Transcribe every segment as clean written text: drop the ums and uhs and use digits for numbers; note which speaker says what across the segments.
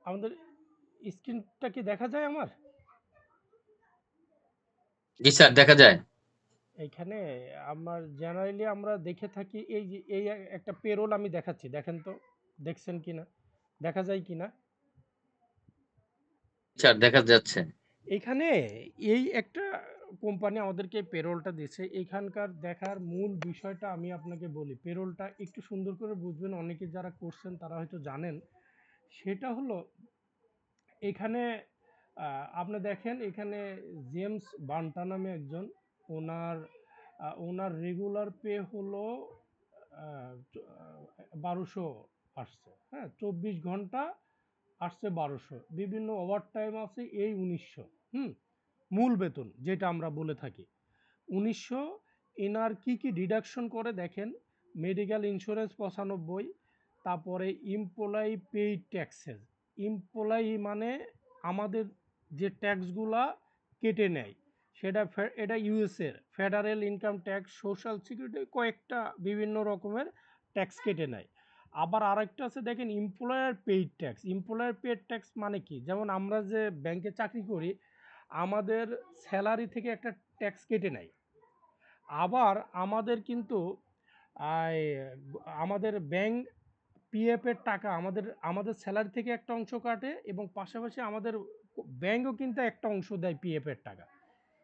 Speaker 1: আমাদের স্ক্রিনটা কি দেখা যায় আমার?
Speaker 2: জি স্যার, দেখা যায়।
Speaker 1: এইখানে আমার জেনারেলি আমরা দেখে থাকি এই যে এই একটা পেরোল আমি দেখাচ্ছি। দেখেন তো দেখছেন কিনা? দেখা যায় কিনা?
Speaker 2: স্যার দেখা যাচ্ছে।
Speaker 1: এখানে এই একটা কোম্পানি আমাদেরকে পেরোলটা দিছে। এখানকার দেখার মূল বিষয়টা আমি আপনাকে বলি। পেরোলটা একটু সুন্দর করে বুঝবেন। অনেকে যারা করছেন তারা হয়তো জানেন। সেটা হলো এখানে আপনি দেখেন এখানে জেমস বান্টা নামে একজন ওনার ওনার রেগুলার পে হলো 1200 আসছে, হ্যাঁ, 24 ঘন্টা আসছে 1200, বিভিন্ন ওভার টাইম আছে এই 1900। মূল বেতন যেটা আমরা বলে থাকি 1900। এনার কি কি ডিডাকশন করে দেখেন, মেডিকেল ইন্স্যুরেন্স 95, তারপরে এমপ্লয়ি পেইড ট্যাক্সেস, এমপ্লয়ি মানে আমাদের যে ট্যাক্সগুলা কেটে নেয় সেটা এটা ইউএসের federal income tax, social security, কয়েকটা বিভিন্ন রকমের ট্যাক্স কেটে নেয়। আবার আরেকটা আছে দেখেন employer paid tax. Employer paid tax মানে কি, যেমন আমরা যে ব্যাংকে চাকরি করি আমাদের স্যালারি থেকে একটা ট্যাক্স কেটে নেয়। আবার আমাদের কিন্তু আই আমাদের ব্যাংক পিএফ এর টাকা আমাদের আমাদের স্যালারি থেকে একটা অংশ কাটে এবং পাশাপাশি আমাদের ব্যাংকও কিন্তু একটা অংশ দেয় পিএফ এর টাকা।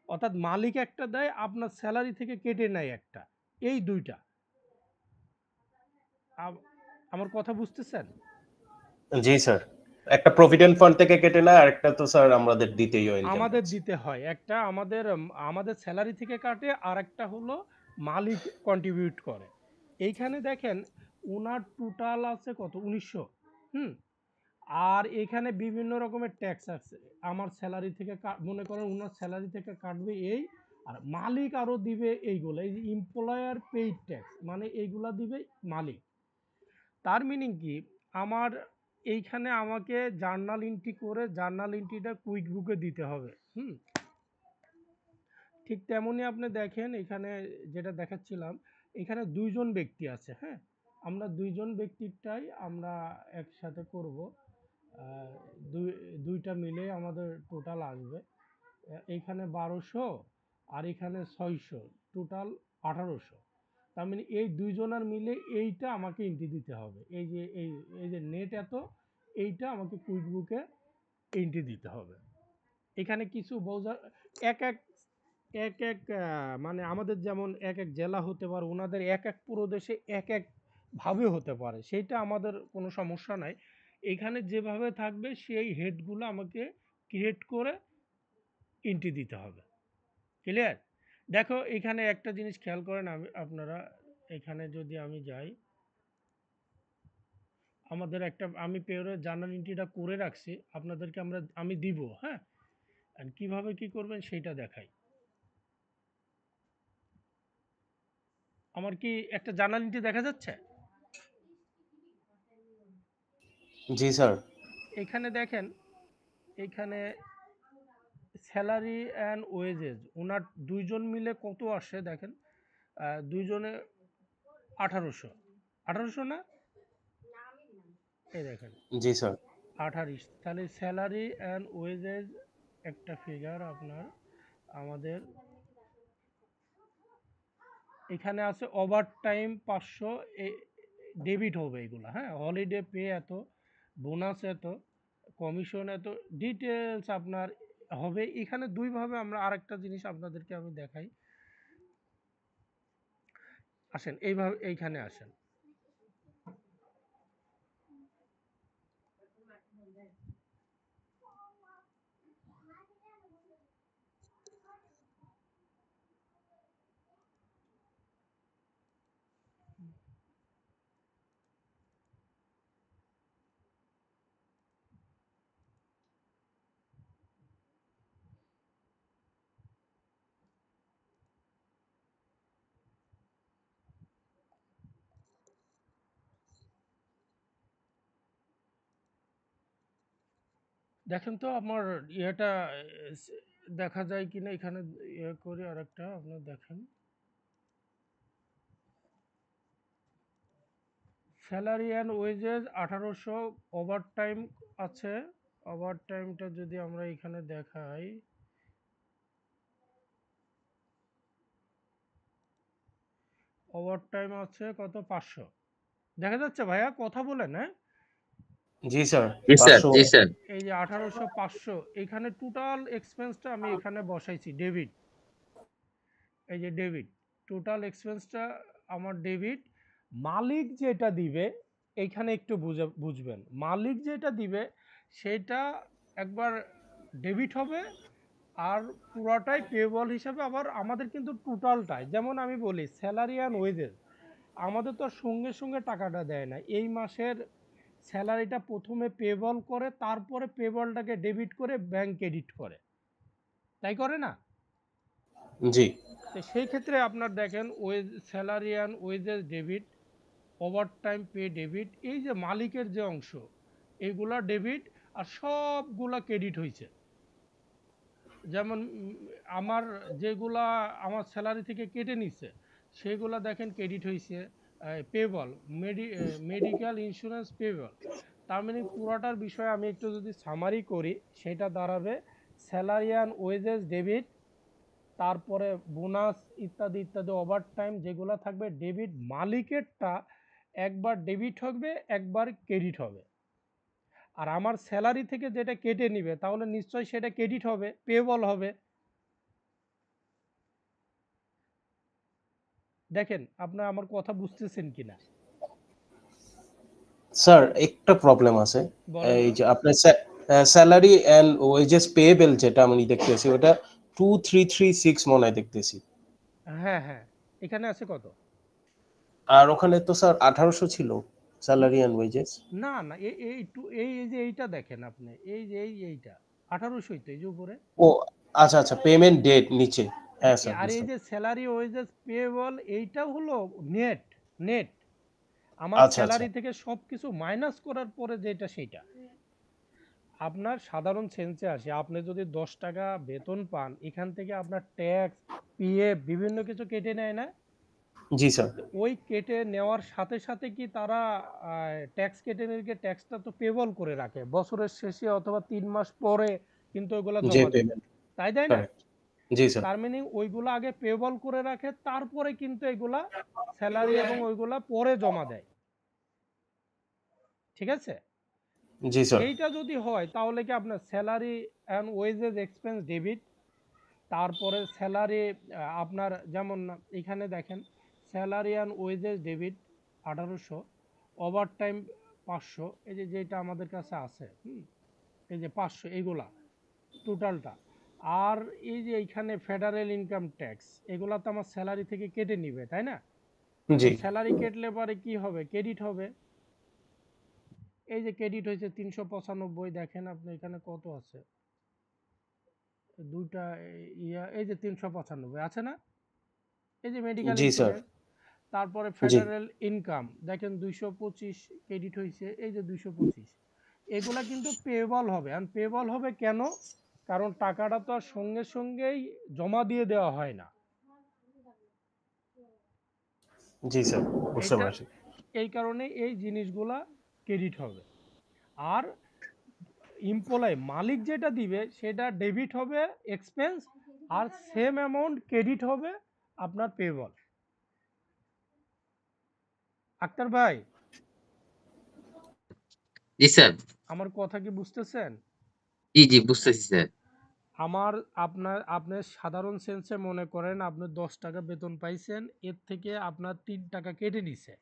Speaker 1: অর্থাৎ মালিক একটা দেয়, আপনার স্যালারি থেকে কেটে নেয় একটা। এই ২ টা। আমার কথা বুঝতেছেন?
Speaker 3: জি স্যার। একটা প্রভিডেন্ট ফান্ড থেকে কেটে নেয়, আরেকটা তো স্যার আমাদের দিতেই হয় ইনকাম
Speaker 1: আমাদের
Speaker 3: ট্যাক্স।
Speaker 1: দিতে হয়। একটা আমাদের স্যালারি থেকে কাটে, আরেকটা হলো মালিক কন্ট্রিবিউট করে। এইখানে দেখেন উনার টোটাল আছে কত ১৯০০। হুম? আর এখানে বিভিন্ন রকমের ট্যাক্স আছে। আমার স্যালারি থেকে মনে করেন উনার স্যালারি থেকে কাটবে এই, আর মালিক আরো দিবে এইগুলো। এই যে এমপ্লয়ার পেইড ট্যাক্স মানে এইগুলা দিবে মালিক। তার মিনিং কি, আমার এইখানে আমাকে জার্নাল এন্ট্রি করে জার্নাল এন্ট্রিটা কুইক বুকে দিতে হবে। ঠিক তেমনই আপনি দেখেন এখানে যেটা দেখাচ্ছিলাম, এখানে ২ জন ব্যক্তি আছে, হ্যাঁ? আমরা ২ জন ব্যক্তিরটাই আমরা একসাথে করব। আ দুই ২ টা মিলে আমাদের টোটাল আসবে। এইখানে ১২০০ আর এখানে ৬০০, টোটাল ১৮০০। তার মানে এই ২ জনার মিলে এইটা আমাকে এন্ট্রি দিতে হবে। এই যে নেট এত, এইটা আমাকে কুইক বুকে এন্ট্রি দিতে হবে। এখানে কিছু বোঝা এক এক এক এক মানে আমাদের যেমন এক এক জেলা হতে পারে, ওনাদের এক এক প্রদেশে এক এক ভাবে হতে পারে, সেইটা আমাদের কোনো সমস্যা নাই। এখানে যেভাবে থাকবে সেই হেডগুলো আমাকে ক্রিয়েট করে এন্ট্রি দিতে হবে। ক্লিয়ার? দেখো এখানে একটা জিনিস খেয়াল করেন, আপনারা এখানে যদি আমি যাই, আমাদের একটা আমি পেরোর জার্নাল এন্ট্রিটা করে রাখছি, আপনাদেরকে আমি দিব, হ্যাঁ? আর কিভাবে কি করবেন সেইটা দেখাই। আমার কি একটা জার্নাল এন্ট্রি দেখা যাচ্ছে?
Speaker 3: জি স্যার।
Speaker 1: এখানে দেখেন, এখানে স্যালারি অ্যান্ড ওয়েজেস ওনার ২ জন মিলে কত আসে দেখেন। ২ জনে ১৮০০। ১৮০০ না? এই দেখেন
Speaker 3: জি স্যার।
Speaker 1: ২৮। তাহলে স্যালারি অ্যান্ড ওয়েজেস একটা ফিগার আপনার আমাদের এখানে আছে ওভারটাইম ৫০০, ডেবিট হবে এগুলো, হ্যাঁ? হলিডে পে এত, বোনাস এত, কমিশন এত, ডিটেলস আপনার হবে। এখানে ২ ভাবে আমরা আরেকটা জিনিস আপনাদেরকে আমি দেখাই। আসেন এইভাবে এইখানে আসেন। দেখেন তো আমার ইয়েটা দেখা যায় কিনা, এখানে ইয়ে করে আরেকটা আপনার দেখেন। স্যালারি অ্যান্ড ওয়েজেস 1800, ওভারটাইম আছে। ওভারটাইমটা যদি আমরা এখানে দেখাই, ওভারটাইম আছে কত, 500 দেখা যাচ্ছে ভাইয়া, কথা বলেন হ্যাঁ।
Speaker 3: জি স্যার,
Speaker 2: জি স্যার
Speaker 3: 500।
Speaker 2: জি স্যার
Speaker 1: এই যে 1800 500, এখানে টোটাল এক্সপেন্সটা আমি এখানে বসাইছি ডেবিট। এই যে ডেবিট, টোটাল এক্সপেন্সটা আমার ডেবিট। মালিক যেটা দিবে এইখানে একটু বুঝবেন, মালিক যেটা দিবে সেটা একবার ডেবিট হবে, আর পুরোটাই পেবল হিসাবে। আবার আমাদের কিন্তু টোটালটাই, যেমন আমি বলি স্যালারি অ্যান্ড ওয়েজেস, আমাদের তো আর সঙ্গে সঙ্গে টাকাটা দেয় না। এই মাসের স্যালারিটা প্রথমে পেবল করে, তারপরে পেবলটাকে ডেবিট করে ব্যাংক ক্রেডিট করে, তাই করে না?
Speaker 3: জি
Speaker 1: তো সেই ক্ষেত্রে আপনার দেখেন wage, salary and wages debit, overtime pay debit, এই যে মালিকের যে অংশ এইগুলা ডেবিট, আর সবগুলা ক্রেডিট হয়েছে। যেমন আমার যেগুলা আমার স্যালারি থেকে কেটে নিচ্ছে সেগুলা দেখেন ক্রেডিট হয়েছে পেবল, মেডিকেল ইন্স্যুরেন্স পেবল। তার মানে পুরোটার বিষয়ে আমি একটু যদি সামারি করি, সেটা দাঁড়াবে স্যালারি অ্যান্ড ওয়েজেস ডেবিট, তারপরে বোনাস ইত্যাদি ইত্যাদি ওভারটাইম যেগুলো থাকবে ডেবিট। মালিকেরটা একবার ডেবিট হবে, একবার ক্রেডিট হবে। আর আমার স্যালারি থেকে যেটা কেটে নিবে তাহলে নিশ্চয়ই সেটা ক্রেডিট হবে, পেবল হবে। দেখেন আপনার আমার কথা বুঝতেছেন কিনা,
Speaker 3: স্যার, একটা প্রবলেম আছে।
Speaker 1: বলেন
Speaker 3: এই
Speaker 1: তো।
Speaker 3: যে আপনার স্যালারি এন্ড ওয়েজেস পেয়েবল যেটা আমি দেখতেছি ওটা 2336 মনে হয় দেখতেছি।
Speaker 1: হ্যাঁ হ্যাঁ, এখানে আছে কত?
Speaker 3: আর ওখানে তো স্যার 1800 ছিল স্যালারি এন্ড ওয়েজেস।
Speaker 1: না না, এই যে এইটা দেখেন আপনি, এই যে এইটা 1800 তো, এই যে উপরে।
Speaker 3: ও আচ্ছা আচ্ছা, পেমেন্ট ডেট নিচে। হ্যাঁ স্যার,
Speaker 1: আর এই
Speaker 3: বুঝতে।
Speaker 1: যে স্যালারি ওয়েজেস পেয়েবল, এইটা হলো নেট, নেট আমার
Speaker 3: আচ্ছা আচ্ছা,
Speaker 1: স্যালারি থেকে সব কিছু মাইনাস করার পরে যেটা, সেইটা আপনার সাধারণ সেন্সে আসে। আপনি যদি 10 টাকা বেতন পান, এখান থেকে আপনার ট্যাক্স, পিএফ বিভিন্ন কিছু কেটে নেয় না?
Speaker 3: জি স্যার।
Speaker 1: তো ওই কেটে নেওয়ার সাথে সাথে কি তারা ট্যাক্স কেটে নিয়ে ট্যাক্সটা তো পেবল করে রাখে বছরের শেষে অথবা 3 মাস পরে, কিন্তু ওইগুলা
Speaker 3: যে
Speaker 1: জমা দেয়,
Speaker 3: পেমেন্ট,
Speaker 1: তাই দেয় না?
Speaker 3: কারেক্ট। জি স্যার।
Speaker 1: তার মানে ওইগুলা আগে পেবল করে রাখে, তারপরে কিন্তু এগুলা স্যালারি এবং ওইগুলা পরে জমা দেয়, ঠিক আছে?
Speaker 3: জি স্যার।
Speaker 1: এইটা যদি হয় তাহলে কি আপনার salary and wages expense debit, তারপরে স্যালারি আপনার যেমন এখানে দেখেন salary and wages debit 1800, overtime 500, এই যে যেটা আমাদের কাছে আছে, এই যে 500, এইগুলা টোটালটা। আর এই যে এইখানে ফেডারেল ইনকাম ট্যাক্স, এগুলা তো আমার স্যালারি থেকে কেটে নিবে, তাই না? তো
Speaker 3: জি
Speaker 1: স্যালারি কেটলে পরে কি হবে, ক্রেডিট হবে। এই যে ক্রেডিট হয়েছে 395, দেখেন আপনি এখানে কত আছে, দুইটা এই যে 395 আছে না? এই যে মেডিকেল
Speaker 3: জি স্যার।
Speaker 1: ইন্স্যুরেন্স, তারপরে
Speaker 3: জি
Speaker 1: ফেডারেল ইনকাম দেখেন 225 ক্রেডিট হয়েছে, এই যে 225, এগুলা কিন্তু পেবল হবে। আর পেবল হবে কেন? কারণ টাকাটা তো আর সঙ্গে সঙ্গেই জমা দিয়ে দেওয়া হয় না।
Speaker 3: জি স্যার, বুঝতে
Speaker 1: এইটা,
Speaker 3: পারছি।
Speaker 1: এই কারণে এই জিনিসগুলা ক্রেডিট হবে। আর এমপ্লয় মালিক যেটা দিবে সেটা ডেবিট হবে এক্সপেন্স, আর সেম অ্যামাউন্ট ক্রেডিট হবে আপনার পেবল। আক্তার ভাই,
Speaker 2: জি স্যার
Speaker 1: আমার কথা কি বুঝতেছেন?
Speaker 2: জি জি বুঝতেছি স্যার
Speaker 1: আমার আপনার সাধারণ সেন্সে মনে করেন আপনি 10 টাকা বেতন পাইছেন, এর থেকে আপনার 3 টাকা কেটে নিছে,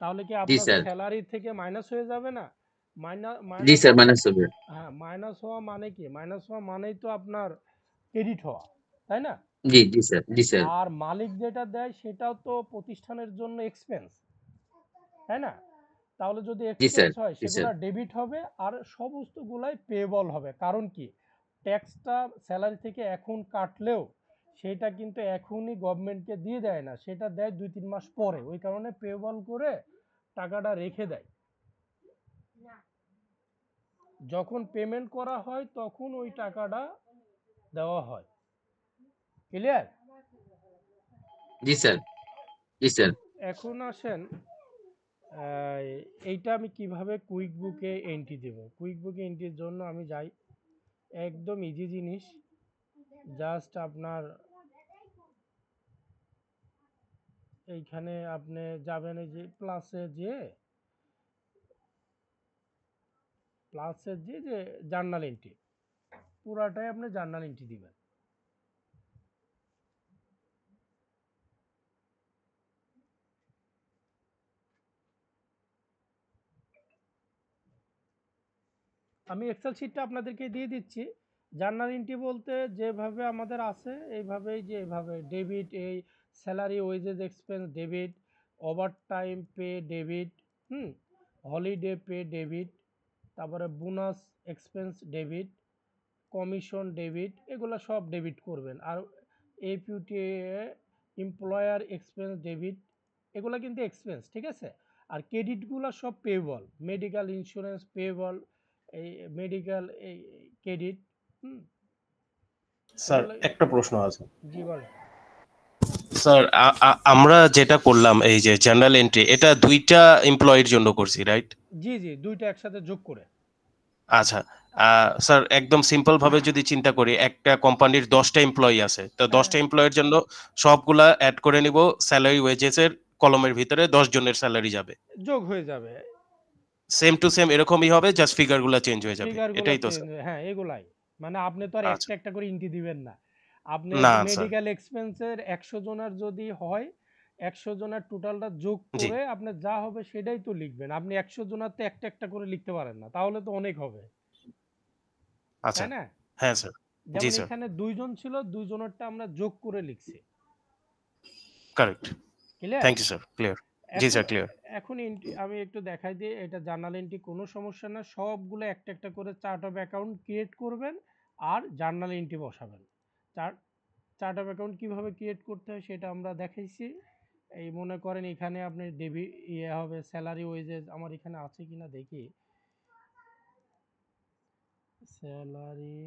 Speaker 1: তাহলে কি
Speaker 2: জি
Speaker 1: আপনার
Speaker 2: স্যার
Speaker 1: স্যালারি থেকে মাইনাস হয়ে যাবে না?
Speaker 2: জি
Speaker 1: মাইনাস
Speaker 2: স্যার
Speaker 1: হওয়া,
Speaker 2: মাইনাস হবে
Speaker 1: হ্যাঁ মাইনাস হওয়া মানে কি, মাইনাস হওয়া মানেই তো আপনার ক্রেডিট হওয়া, তাই না?
Speaker 2: জি জি স্যার জি স্যার
Speaker 1: আর মালিক যেটা দেয় সেটাও তো প্রতিষ্ঠানের জন্য এক্সপেন্স, তাই না? তাহলে যদি
Speaker 2: জি স্যার
Speaker 1: এক্সপেন্স হয়
Speaker 2: জি স্যার
Speaker 1: সেগুলো ডেবিট হবে, আর সমস্তগুলাই পেবল হবে। কারণ কি, ট্যাক্সটা স্যালারি থেকে এখন কাটলেও সেটা কিন্তু এখনই গভর্নমেন্টকে দিয়ে দেয় না, সেটা দেয় 2-3 মাস পরে, ওই কারণে পেবল করে টাকাটা রেখে দেয়। যখন পেমেন্ট করা হয় তখন ওই টাকাটা দেওয়া হয়। ক্লিয়ার?
Speaker 2: জি স্যার জি স্যার
Speaker 1: এখন আসেন এইটা আমি কিভাবে কুইক বুকে এন্ট্রি দেব? কুইক বুকে এন্ট্রির জন্য আমি যাই, একদম ইজি জিনিস। জাস্ট আপনার এইখানে আপনি যাবেন, এই যে প্লাসে যে জার্নাল এন্ট্রি, পুরাটাই আপনি জার্নাল এন্ট্রি দিবেন। আমি এক্সেল শিটটা আপনাদেরকে দিয়ে দিচ্ছি। জার্নাল এন্ট্রি বলতে যেভাবে আমাদের আছে এইভাবেই, যে এইভাবে ডেবিট, এই salary, wages, expense debit, overtime pay debit, holiday pay debit, তারপরে bonus expense debit, commission debit, এগুলো সব ডেবিট করবেন। আর এপিউটিএ এমপ্লয়ার এক্সপেন্স ডেবিট, এগুলো কিন্তু এক্সপেন্স, ঠিক আছে। আর ক্রেডিটগুলো সব পেবল, মেডিকেল ইন্স্যুরেন্স পেবল, এই মেডিকেল এই ক্রেডিট। হুম
Speaker 3: স্যার
Speaker 1: এগুলো।
Speaker 3: একটা প্রশ্ন আছে।
Speaker 1: জি বলেন।
Speaker 3: স্যার আমরা যেটা করলাম এই যে জার্নাল এন্ট্রি, এটা দুইটা এমপ্লয়ির জন্য করছি, রাইট?
Speaker 1: জি জি, দুইটা একসাথে যোগ করে।
Speaker 3: আচ্ছা, স্যার একদম সিম্পল ভাবে যদি চিন্তা করি, একটা কোম্পানির 10টা এমপ্লয়ি আছে, তো
Speaker 1: হ্যাঁ
Speaker 3: 10টা এমপ্লয়ের জন্য সবগুলা অ্যাড করে নিব, স্যালারি ওয়েজেস এর কলমের ভিতরে 10 জনের স্যালারি যাবে,
Speaker 1: যোগ হয়ে যাবে।
Speaker 3: সেম টু সেম এরকমই হবে, জাস্ট ফিগারগুলো চেঞ্জ হয়ে যাবে,
Speaker 1: ফিগারগুলো
Speaker 3: এটাই তো
Speaker 1: চেঞ্জ,
Speaker 3: স্যার?
Speaker 1: হ্যাঁ এগুলাই। মানে আপনি তো আর
Speaker 3: আচ্ছা,
Speaker 1: একটা একটা করে ইন্টি দিবেন না। আপনি
Speaker 3: না স্যার।
Speaker 1: মেডিকেল এক্সপেন্সের 100 জনের যদি হয়, 100 জনের টোটালটা যোগ
Speaker 3: জি,
Speaker 1: করে আপনি যা হবে সেটাই তো লিখবেন। আপনি 100 জনের তো একটা একটা করে লিখতে পারেন না, তাহলে তো অনেক হবে,
Speaker 3: আচ্ছা,
Speaker 1: তাই না?
Speaker 3: হ্যাঁ স্যার। জি
Speaker 1: যেমন
Speaker 3: স্যার,
Speaker 1: এখানে 2 জন ছিল, 2 জনেরটা আমরা যোগ করে লিখছি।
Speaker 3: Correct.
Speaker 1: Clear?
Speaker 3: Thank you sir, clear. জি
Speaker 1: এখন
Speaker 3: স্যার, ক্লিয়ার।
Speaker 1: এখন আমি একটু দেখাই দিই, এটা জার্নাল এন্ট্রি, কোনো সমস্যা না। সবগুলো একটা একটা করে চার্ট অফ অ্যাকাউন্ট ক্রিয়েট করবেন আর জার্নাল এন্ট্রি বসাবেন। চার্ট চার্ট অফ অ্যাকাউন্ট কিভাবে ক্রিয়েট করতে হয় সেটা আমরা দেখাইছি। এই মনে করেন এখানে আপনি ইয়ে হবে স্যালারি ওয়েজেস, আমার এখানে আছে কিনা দেখি। স্যালারি,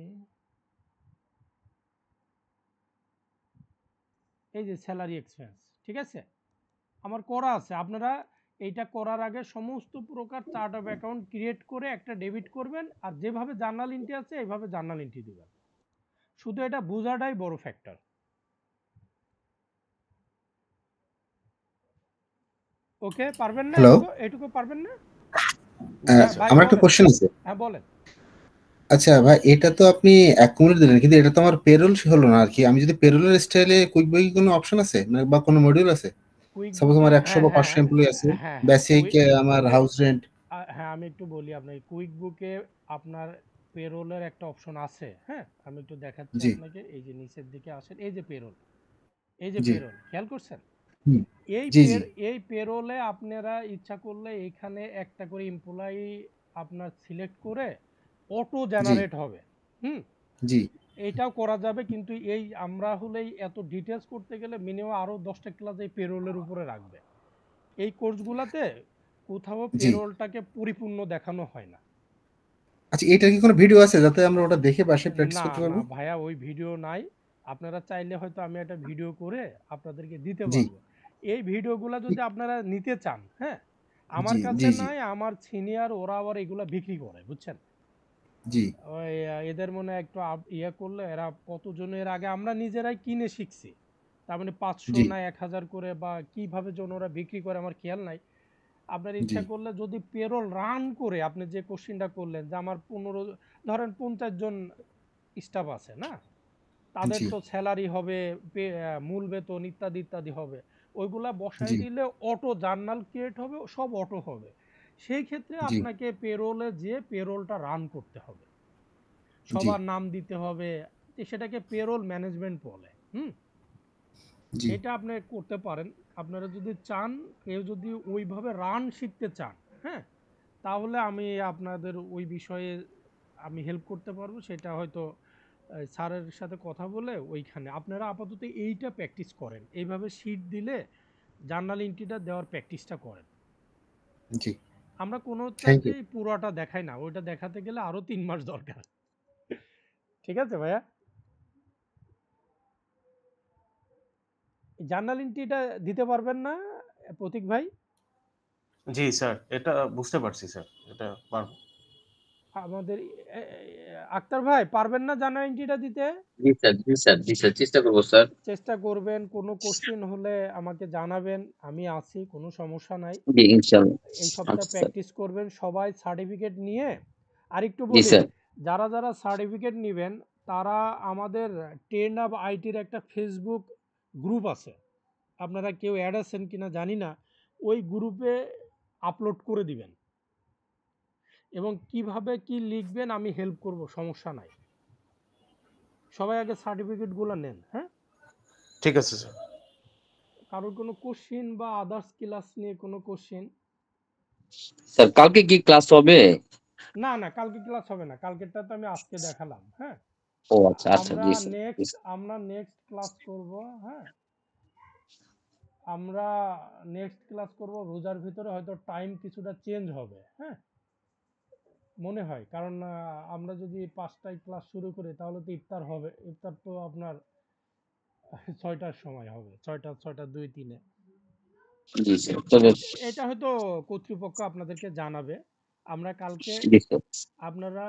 Speaker 1: এই যে স্যালারি এক্সপেন্স, ঠিক আছে, আমার করা আছে। আপনারা এইটা করার আগে সমস্ত প্রকার চার্ট অফ অ্যাকাউন্ট ক্রিয়েট করে একটা ডেবিট করবেন, আর যেভাবে জার্নাল এন্ট্রি আছে এইভাবে জার্নাল এন্ট্রি দিবেন। শুধু এটা বোঝাটাই বড় ফ্যাক্টর। ওকে, পারবেন না
Speaker 4: হ্যালো,
Speaker 1: এটুকু এটুকু পারবেন না? হ্যাঁ ভাই
Speaker 4: আমার একটা
Speaker 1: বলেন।
Speaker 4: কোশ্চেন আছে।
Speaker 1: হ্যাঁ বলেন।
Speaker 4: আচ্ছা ভাই, এটা তো আপনি 1 মিনিট দিলেন, কিন্তু এটা তো আমার পেরোল হলো না আর কি। আমি যদি পেরোলের স্টাইলে কুইক বই কোনো অপশন আছে, মানে বা কোনো মডিউল আছে?
Speaker 1: কুইক
Speaker 4: সাপোজ
Speaker 1: বুকে,
Speaker 4: আমার 100
Speaker 1: হ্যাঁ
Speaker 4: বা
Speaker 1: হ্যাঁ
Speaker 4: 500 এমপ্লয়ি আছে,
Speaker 1: হ্যাঁ হ্যাঁ
Speaker 4: বেসিক আমার
Speaker 1: কুইক,
Speaker 4: হাউস রেন্ট।
Speaker 1: হ্যাঁ আমি একটু বলি আপনাকে, কুইক বুকে আপনার পেরোলের একটা অপশন আছে। হ্যাঁ আমি একটু দেখাচ্ছি
Speaker 4: জি,
Speaker 1: আপনাকে, এই যে নিচের দিকে আসেন, এই যে পেরোল, এই যে
Speaker 4: জি,
Speaker 1: পেরোল, খেয়াল করছেন?
Speaker 4: হুম,
Speaker 1: এই
Speaker 4: জি, জি,
Speaker 1: এই পেরোলে আপনারা ইচ্ছা করলে এখানে একটা করে এমপ্লয়ি আপনার সিলেক্ট করে অটো
Speaker 4: জি,
Speaker 1: জেনারেট হবে। হুম
Speaker 4: জি,
Speaker 1: এইটাও করা যাবে, কিন্তু এই আমরা হলেই এত ডিটেলস করতে গেলে মিনিমাম আরো 10টা ক্লাস এই পেরোলের উপরে রাখবে। এই কোর্সগুলোতে কোথাও
Speaker 4: জি।
Speaker 1: পেরোলটাকে পরিপূর্ণ দেখানো হয় না।
Speaker 4: আচ্ছা, এটার কি কোনো ভিডিও আছে যাতে আমরা ওটা দেখে বাসায় প্র্যাকটিস
Speaker 1: না
Speaker 4: করতে
Speaker 1: না
Speaker 4: পারবো?
Speaker 1: ভাইয়া, ওই ভিডিও নাই। আপনারা চাইলে হয়তো আমি একটা ভিডিও করে আপনাদেরকে দিতে
Speaker 4: জি,
Speaker 1: পারবো। এই ভিডিওগুলো যদি আপনারা নিতে চান, হ্যাঁ, আমার
Speaker 4: জি,
Speaker 1: কাছে
Speaker 4: জি, জি,
Speaker 1: নাই, আমার সিনিয়র ওরা আবার এগুলা বিক্রি করে, বুঝছেন?
Speaker 4: জি,
Speaker 1: ওই এদের মনে হয় একটু ইয়ে করলে এরা কতজনের আগে আমরা নিজেরাই কিনে শিখছি। তার মানে 500
Speaker 4: জি,
Speaker 1: না 1000 করে বা কিভাবে যেন ওরা বিক্রি করে আমার খেয়াল নাই। আপনার
Speaker 4: জি,
Speaker 1: ইচ্ছা করলে যদি পেরোল রান করে, আপনি যে কোশ্চিনটা করলেন যে আমার 15, ধরেন 50 জন স্টাফ আছে না, তাদের
Speaker 4: জি,
Speaker 1: তো স্যালারি হবে, মূল বেতন ইত্যাদি ইত্যাদি হবে। ওইগুলা বসাই
Speaker 4: জি,
Speaker 1: দিলে অটো জার্নাল ক্রিয়েট হবে, সব অটো হবে। সেই ক্ষেত্রে
Speaker 4: জি,
Speaker 1: আপনাকে পেরোলে যে পেরোলটা রান করতে হবে,
Speaker 4: জি,
Speaker 1: সবার নাম দিতে হবে, সেটাকে পেরোল ম্যানেজমেন্ট বলে।
Speaker 4: জি,
Speaker 1: এটা আপনি করতে পারেন। আপনারা যদি চান, কেউ যদি ওইভাবে রান শিখতে চান, হ্যাঁ, তাহলে আমি আপনাদের ওই বিষয়ে আমি হেল্প করতে পারবো। সেটা হয়তো স্যারের সাথে কথা বলে ওইখানে আপনারা আপাতত এইটা প্র্যাকটিস করেন, এইভাবে শিট দিলে জার্নাল এন্ট্রিটা দেওয়ার প্র্যাকটিসটা করেন।
Speaker 4: জি।
Speaker 1: আমরা
Speaker 4: থ্যাংক ইউ।
Speaker 1: কোনোটাতেই পুরোটা দেখাই না, ওইটা দেখাতে গেলে আরো 3 মাস দরকার। ঠিক আছে ভাইয়া? জার্নাল এন্ট্রিটা দিতে পারবেন না প্রতীক ভাই?
Speaker 3: জি স্যার, এটা বুঝতে পারছি স্যার, এটা পারবো।
Speaker 1: আমাদের আক্তার ভাই পারবেন না জানা এন্ট্রিটা দিতে?
Speaker 2: জি স্যার, জি স্যার, জি স্যার, চেষ্টা করবো স্যার।
Speaker 1: চেষ্টা করবেন, কোনো কোশ্চেন হলে আমাকে জানাবেন, আমি আছি, কোনো সমস্যা নাই।
Speaker 2: জি ইনশাল্লাহ।
Speaker 1: এই সপ্তাহ
Speaker 2: আচ্ছা স্যার।
Speaker 1: প্র্যাকটিস করবেন সবাই সার্টিফিকেট নিয়ে। আর একটু
Speaker 2: জি
Speaker 1: বলি,
Speaker 2: স্যার।
Speaker 1: যারা যারা সার্টিফিকেট নেবেন তারা আমাদের ট্রেন্ড আপ আইটির একটা ফেসবুক গ্রুপ আছে, আপনারা কেউ অ্যাড আছেন কিনা জানি না, ওই গ্রুপে আপলোড করে দিবেন এবং কিভাবে কি লিখবেন আমি হেল্প করব, সমস্যা নাই। সবাই আগে সার্টিফিকেটগুলো নেন, হ্যাঁ?
Speaker 3: ঠিক আছে স্যার।
Speaker 1: কারোর কোনো কোশ্চিন বা আদার্স ক্লাস নিয়ে কোনো কোশ্চিন?
Speaker 2: স্যার কালকে কি ক্লাস হবে?
Speaker 1: না না, কালকে ক্লাস হবে না, কালকেরটা তো আমি আজকে দেখালাম, হ্যাঁ?
Speaker 2: ও আচ্ছা আচ্ছা,
Speaker 1: আমরা
Speaker 2: জি স্যার, জি স্যার।
Speaker 1: আমরা নেক্সট ক্লাস করব, হ্যাঁ? আমরা নেক্সট ক্লাস করব রোজার ভিতরে, হয়তো টাইম কিছুটা চেঞ্জ হবে, হ্যাঁ? মনে হয়, কারণ আমরা যদি 5টায় ক্লাস শুরু করি তাহলে তো ইফতার হবে, ইফতার তো আপনার 6টার সময় হবে, 6টা 2-3-এ।
Speaker 2: জি স্যার, তবে
Speaker 1: এটা হয়তো কর্তৃপক্ষ আপনাদেরকে জানাবে। আমরা কালকে,
Speaker 2: জি স্যার।
Speaker 1: আপনারা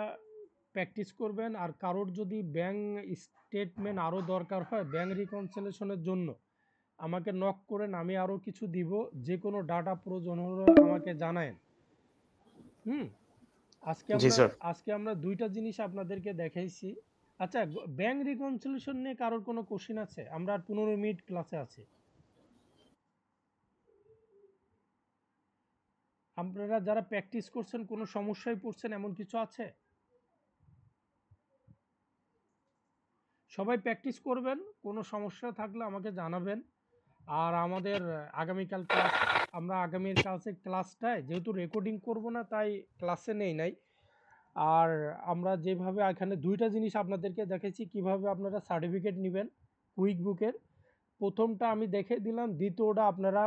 Speaker 1: প্র্যাকটিস করবেন। আর কারোর যদি ব্যাংক স্টেটমেন্ট আরও দরকার হয় ব্যাংক রিকনসিলেশনের জন্য, আমাকে নক করেন, আমি আরও কিছু দিব। যে কোনো ডাটা প্রয়োজন হলে আমাকে জানায়েন। হুম। আজকে
Speaker 3: জি
Speaker 1: আমরা
Speaker 3: স্যার।
Speaker 1: আজকে আমরা 2টা জিনিস আপনাদেরকে দেখাইছি। আচ্ছা, ব্যাংক রিকনসিলেশন নিয়ে কারোর কোনো কোশ্চিন আছে? আমরা আর 15 মিনিট ক্লাসে আছি। আপনারা যারা প্র্যাকটিস করছেন কোনো সমস্যায় পড়ছেন এমন কিছু আছে? সবাই প্র্যাকটিস করবেন, কোনো সমস্যা থাকলে আমাকে জানাবেন। আর আমাদের আগামীকাল ক্লাস, আমরা আগামীর কালকে ক্লাসটায় যেহেতু রেকর্ডিং করব না তাই ক্লাসে নেই নাই। আর আমরা যেভাবে এখানে 2টা জিনিস আপনাদেরকে দেখেছি কিভাবে আপনারা সার্টিফিকেট নেবেন কুইক বুকের। প্রথমটা আমি দেখে দিলাম, দ্বিতীয়টা আপনারা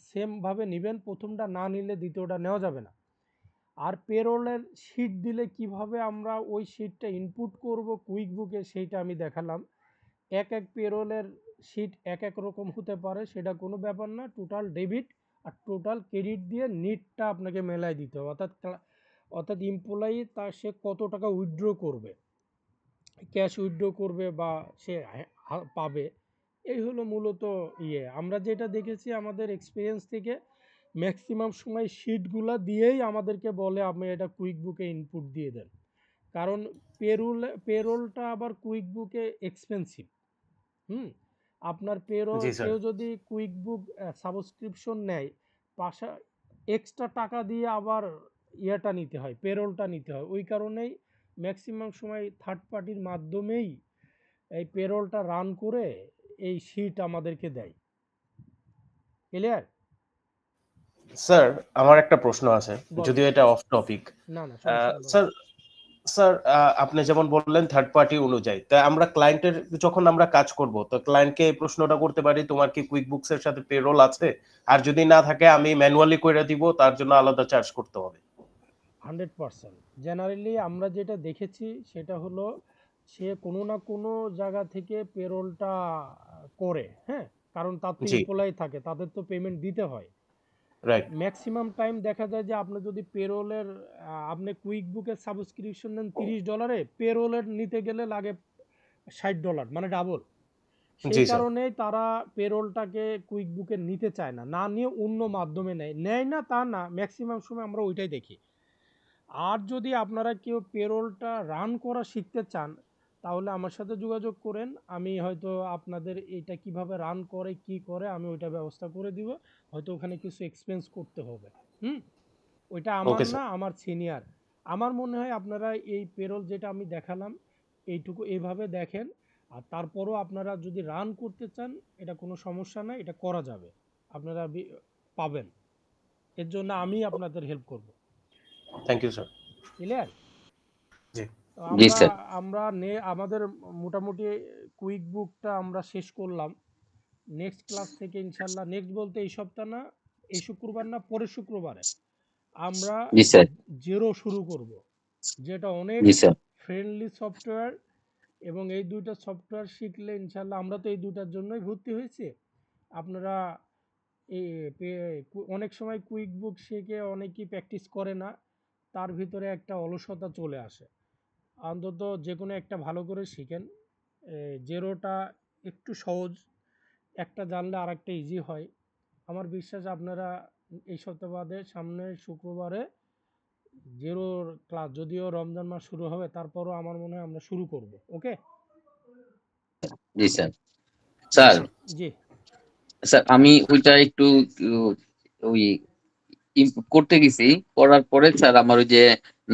Speaker 1: সেমভাবে নেবেন, প্রথমটা না নিলে দ্বিতীয়টা নেওয়া যাবে না। আর পেরোলের শিট দিলে কিভাবে আমরা ওই শিটটা ইনপুট করব কুইক বুকে সেইটা আমি দেখালাম। এক এক পেরোলের শিট এক এক রকম হতে পারে, সেটা কোনো ব্যাপার না। টোটাল ডেবিট আর টোটাল ক্রেডিট দিয়ে নিটটা আপনাকে মেলায় দিতে হবে, অর্থাৎ এমপ্লয়ি তার সে কত টাকা উইথড্র করবে, ক্যাশ উইথড্র করবে বা সে পাবে। এই হলো মূলত ইয়ে। আমরা যেটা দেখেছি আমাদের এক্সপিরিয়েন্স থেকে, ম্যাক্সিমাম সময় শিটগুলা দিয়েই আমাদেরকে বলে আপনি এটা কুইক বুকে ইনপুট দিয়ে দেন। কারণ পেরোলটা আবার কুইক বুকে এক্সপেন্সিভ। হুম। আপনার
Speaker 3: জি স্যার।
Speaker 1: কেউ যদি কুইক বুক সাবস্ক্রিপশন নেয়, পাশা এক্সট্রা টাকা দিয়ে আবার ইয়েটা নিতে হয়, পেরোলটা নিতে হয়। ওই কারণেই ম্যাক্সিমাম সময় থার্ড পার্টির মাধ্যমেই এই পেরোলটা রান করে এই শিট আমাদেরকে দেয়। ক্লিয়ার?
Speaker 3: স্যার, আমার একটা প্রশ্ন আছে,
Speaker 1: বলেন।
Speaker 3: যদিও এটা অফ টপিক।
Speaker 1: না না, সমস্যা নেই, বলেন।
Speaker 3: স্যার, স্যার আপনি যেমন বললেন থার্ড পার্টি অনুযায়ী, তা আমরা ক্লায়েন্টের যখন আমরা কাজ করব, তো ক্লায়েন্টকে এই প্রশ্নটা করতে পারি, তোমার কি কুইক বুকস এর সাথে পেরোল আছে? আর যদি না থাকে আমি ম্যানুয়ালি কইরা দিব, তার জন্য আলাদা চার্জ করতে হবে?
Speaker 1: 100%। জেনারেলি আমরা যেটা দেখেছি সেটা হলো, সে কোনো না কোনো জায়গা থেকে পেরোলটা করে, হ্যাঁ? কারণ তার তো
Speaker 3: জি,
Speaker 1: এমপ্লয়ি থাকে, তাদের তো পেমেন্ট দিতে হয়।
Speaker 3: রাইট।
Speaker 1: ম্যাক্সিমাম টাইম দেখা যায় যে আপনি যদি পেরোলের, আপনি কুইক বুকের সাবস্ক্রিপশন নেন $30, পেরোলের নিতে গেলে লাগে $60, মানে ডাবল।
Speaker 3: জি
Speaker 1: সেই
Speaker 3: স্যার।
Speaker 1: কারণেই তারা পেরোলটাকে কুইক বুকে নিতে চায় না, না নিয়ে অন্য মাধ্যমে নেয় না তা না, ম্যাক্সিমাম সময় আমরা ওইটাই দেখি। আর যদি আপনারা কেউ পেরোলটা রান করা শিখতে চান তাহলে আমার সাথে যোগাযোগ করেন, আমি হয়তো আপনাদের এটা কিভাবে রান করে কি করে আমি ওইটা ব্যবস্থা করে দিব। হয়তো ওখানে কিছু এক্সপেন্স করতে হবে। হুম। ওইটা আমার
Speaker 3: ওকে
Speaker 1: না,
Speaker 3: স্যার।
Speaker 1: আমার সিনিয়র। আমার মনে হয় আপনারা এই পেরোল যেটা আমি দেখালাম এইটুকু এইভাবে দেখেন। আর তারপরও আপনারা যদি রান করতে চান এটা কোনো সমস্যা নাই, এটা করা যাবে, আপনারা পাবেন। এর জন্য আমি আপনাদের হেল্প করব।
Speaker 3: Thank you sir.
Speaker 1: ক্লিয়ার?
Speaker 3: জি।
Speaker 1: তো
Speaker 2: জি
Speaker 1: আমরা
Speaker 2: স্যার।
Speaker 1: আমরা আমাদের মোটামুটি কুইক বুকটা আমরা শেষ করলাম। নেক্সট ক্লাস থেকে ইনশাল্লাহ, নেক্সট বলতে এই সপ্তাহ না, এই শুক্রবার না, পরের শুক্রবারে আমরা
Speaker 2: জি স্যার।
Speaker 1: জেরো শুরু করব, যেটা অনেক
Speaker 2: জি স্যার।
Speaker 1: Friendly software. এবং এই দুইটা সফটওয়্যার শিখলে ইনশাল্লাহ, আমরা তো এই দুটার জন্যই ভর্তি হয়েছি, আপনারা অনেক সময় কুইক বুক শিখে অনেকেই প্র্যাকটিস করে না, তার ভিতরে একটা অলসতা চলে আসে। অন্তত যে কোনো একটা ভালো করে শিখেন। জেরোটা একটু সহজ, একটা জানলে আর একটা ইজি হয়। আমার বিশ্বাস আপনারা এই সপ্তাহ বাদে সামনের শুক্রবারে জেরোর ক্লাস, যদিও রমজান মাস শুরু হবে তারপরও আমার মনে হয় আমরা শুরু করব। ওকে
Speaker 2: জি স্যার।
Speaker 3: জি
Speaker 2: স্যার
Speaker 3: স্যার।
Speaker 1: জি
Speaker 2: স্যার আমি ওইটা একটু ওই করতে গেছি, করার পরে স্যার আমার ওই যে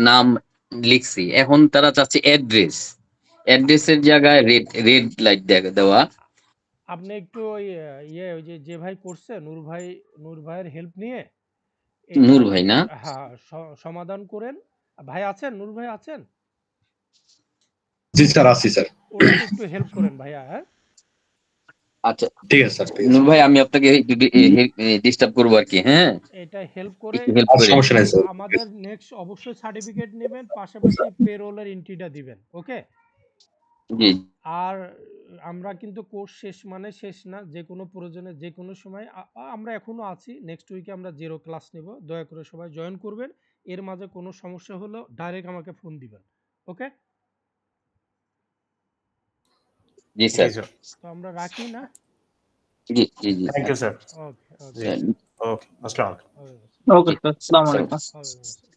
Speaker 2: নাম লিখছি, এখন তারা চাচ্ছে অ্যাড্রেসের জায়গায় রেড রেড লাইট দেওয়া।
Speaker 1: আপনি একটু ওই ওই যে ভাই করছে নূর ভাইয়ের হেল্প নিয়ে এটা
Speaker 2: নূর ভাই না?
Speaker 1: হ্যাঁ সমাধান করেন। ভাই আছেন, নূর ভাই আছেন?
Speaker 5: জি স্যার, আসছি স্যার।
Speaker 1: ওনাকে একটু হেল্প করেন ভাইয়া। হ্যাঁ
Speaker 2: আচ্ছা
Speaker 5: ঠিক আছে স্যার, ঠিক আছে।
Speaker 2: নূর ভাই, আমি আপনাকে ডিস্টার্ব করবো আর কি, হ্যাঁ
Speaker 1: এটা হেল্প করে
Speaker 2: একটু হেল্প
Speaker 5: আর
Speaker 2: করে।
Speaker 5: সমস্যা নাই স্যার।
Speaker 1: আমাদের নেক্সট অবশ্যই সার্টিফিকেট নেবেন, পাশাপাশি পেরোলের এন্ট্রিটা দিবেন। ওকে
Speaker 2: জি
Speaker 1: আর আমরা কিন্তু কোর্স শেষ মানে শেষ না, যে কোনো প্রয়োজনে যে কোনো সময় আমরা এখনো আছি। নেক্সট উইকে আমরা জেরো ক্লাস নেব, দয়া করে সবাই জয়েন করবেন। এর মাঝে কোনো সমস্যা হলে ডাইরেক্ট আমাকে ফোন দিবেন। ওকে
Speaker 2: জি
Speaker 3: জি
Speaker 2: স্যার।
Speaker 3: স্যার।
Speaker 1: তো আমরা রাখি না?
Speaker 2: জি জি জি
Speaker 3: থ্যাংক ইউ স্যার।
Speaker 1: ওকে
Speaker 3: জি ওকে, আসসালামু আলাইকুম।
Speaker 1: ওকে
Speaker 2: ওকে স্যার, আসসালামু আলাইকুম।
Speaker 1: ওকে